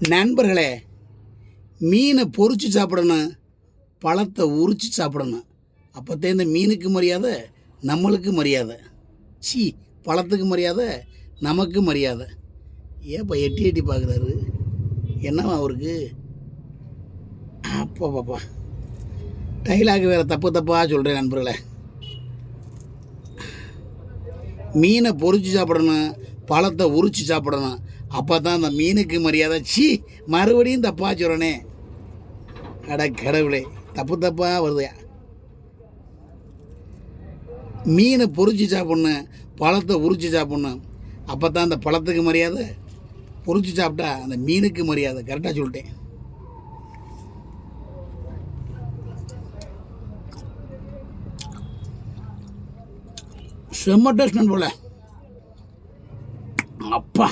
நண்பர்களே, மீனை பொரிச்சு சாப்பிடணும், பழத்தை உரிச்சு சாப்பிடணும். அப்போத்தே இந்த மீனுக்கு மரியாதை, நம்மளுக்கு மரியாதை. பழத்துக்கு மரியாதை, நமக்கு மரியாதை. ஏப்பா எட்டி எட்டி பார்க்குறாரு? என்னவா அவருக்கு? அப்பா பாப்பா, டைலாக் வேறு தப்பாக சொல்கிறேன் நண்பர்களே. மீனை பொரிச்சு சாப்பிடணும், பழத்தை உரிச்சு சாப்பிடணும். அப்போ தான் அந்த மீனுக்கு மரியாதை. மறுபடியும் தப்பாக சொல்கிறனே. அட கடவுளே, தப்பாக வருது. மீனை பொரிச்சு சாப்பிட்ணும், பழத்தை உரிச்சு சாப்பிட்ணும். அப்போ தான் அந்த பழத்துக்கு மரியாதை, பொரிச்சு சாப்பிட்டா அந்த மீனுக்கு மரியாதை. கரெக்டாக சொல்லிட்டேன். செம்ம டேஸ்ட் போல. அப்பா.